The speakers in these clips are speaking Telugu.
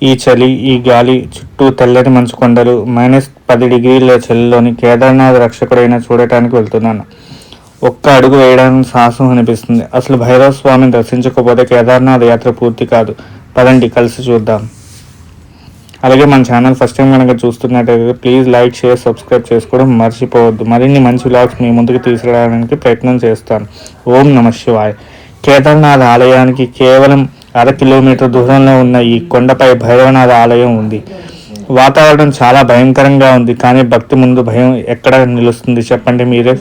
ఈ చలి, ఈ గాలి, చుట్టూ తెల్లటి మంచు కొండలు, -10 డిగ్రీల చలిలోని కేదార్నాథ్ రక్షకుడైన చూడటానికి వెళ్తున్నాను. ఒక్క అడుగు వేయడానికి సాహసం అనిపిస్తుంది. అసలు భైరవ స్వామిని దర్శించకపోతే కేదార్నాథ్ యాత్ర పూర్తి కాదు. పదండి కలిసి చూద్దాం. అలాగే మన ఛానల్ ఫస్ట్ టైం కనుక చూస్తున్నట్టయితే ప్లీజ్ లైక్, షేర్, సబ్స్క్రైబ్ చేసుకోవడం మర్చిపోవద్దు. మరిన్ని మంచి వ్లాగ్స్ మీ ముందుకు తీసుకురావడానికి ప్రయత్నం చేస్తాను. ఓం నమః శివాయ. కేదార్నాథ్ ఆలయానికి కేవలం 1/2 కిలోమీటర్ దూరంలో ఉన్న ఈ కొండపై భైరవనాథ ఆలయం ఉంది. వాతావరణం చాలా భయంకరంగా ఉంది, కానీ భక్తి ముందు భయం ఎక్కడ నిలుస్తుంది చెప్పండి మీరే.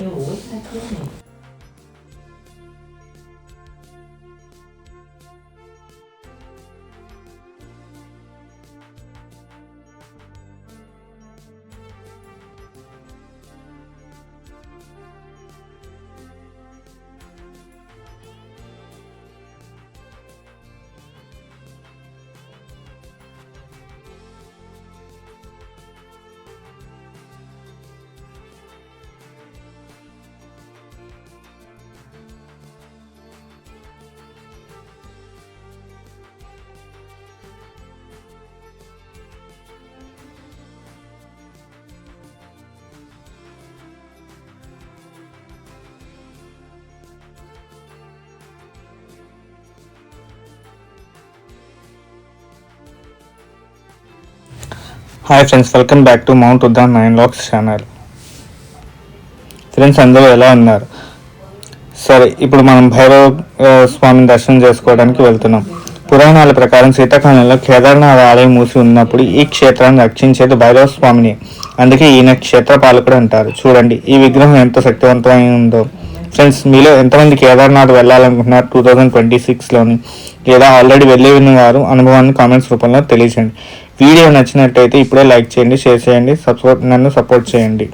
Hi friends, welcome back to mount Uddan 9 Vlogs channel. Friends అందరూ ఎలా ఉన్నారు? సరే, ఇప్పుడు మనం భైరవ స్వామిని దర్శనం చేసుకోవడానికి వెళ్తున్నాం. పురాణాల ప్రకారం శీతాకాలంలో కేదార్నాథ్ ఆలయం మూసి ఉన్నప్పుడు ఈ క్షేత్రాన్ని రక్షించేది భైరవ స్వామిని. అందుకే ఈయన క్షేత్రపాలకుడు అంటారు. చూడండి ఈ విగ్రహం ఎంత శక్తివంతమైన ఉందో. ఫ్రెండ్స్, మీలో ఎంతమంది కేదార్నాథ్ వెళ్ళాలనుకుంటున్నారు 2026లోని, లేదా ఆల్రెడీ వెళ్ళిన వారు అనుభవాన్ని కామెంట్స్ రూపంలో తెలియచేయండి. వీడియో నచ్చినట్టయితే ఇప్పుడే లైక్ చేయండి, షేర్ చేయండి, నన్ను సపోర్ట్ చేయండి.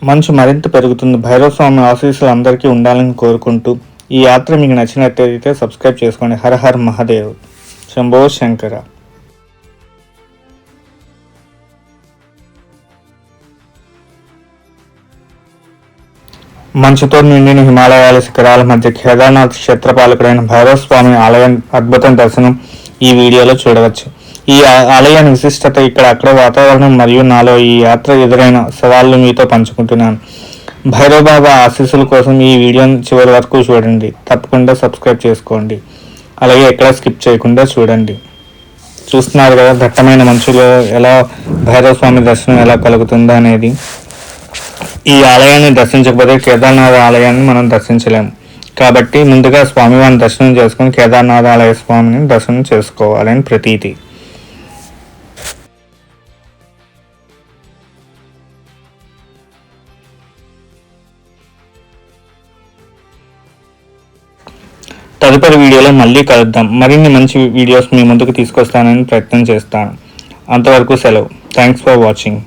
మంచు మరింత పెరుగుతుంది. భైరవ స్వామి ఆశీస్సులు అందరికీ ఉండాలని కోరుకుంటూ ఈ యాత్ర మీకు నచ్చినట్లయితే సబ్స్క్రైబ్ చేసుకోండి. హర హర్ మహాదేవ్. శంభో శంకర. మంచుతో నిండిన హిమాలయాల శిఖరాల మధ్య కేదార్నాథ్ క్షేత్రపాలకుడైన భైరవ స్వామి ఆలయం అద్భుతం దర్శనం ఈ వీడియోలో చూడవచ్చు. ఈ ఆలయాన్ని విశిష్టత ఇక్కడ అక్కడ వాతావరణం మరియు నాలో ఈ యాత్ర ఎదురైన సవాళ్ళు మీతో పంచుకుంటున్నాను. భైరవ బాబా ఆశీస్సుల కోసం ఈ వీడియోని చివరి వరకు చూడండి. తప్పకుండా సబ్స్క్రైబ్ చేసుకోండి. అలాగే ఎక్కడ స్కిప్ చేయకుండా చూడండి. చూస్తున్నారు కదా దట్టమైన మంచులో ఎలా భైరవ స్వామి దర్శనం ఎలా కలుగుతుందో అనేది. ఈ ఆలయాన్ని దర్శించకపోతే కేదార్నాథ్ ఆలయాన్ని మనం దర్శించలేము. కాబట్టి ముందుగా స్వామివారిని దర్శనం చేసుకుని కేదార్నాథ్ ఆలయ స్వామిని దర్శనం చేసుకోవాలని ప్రతీతి. తదుపరి వీడియోలో మళ్ళీ కలుద్దాం. మరిన్ని మంచి వీడియోస్ మీ ముందుకు తీసుకొస్తానని ప్రయత్నం చేస్తాను. అంతవరకు సెలవు. Thanks for watching.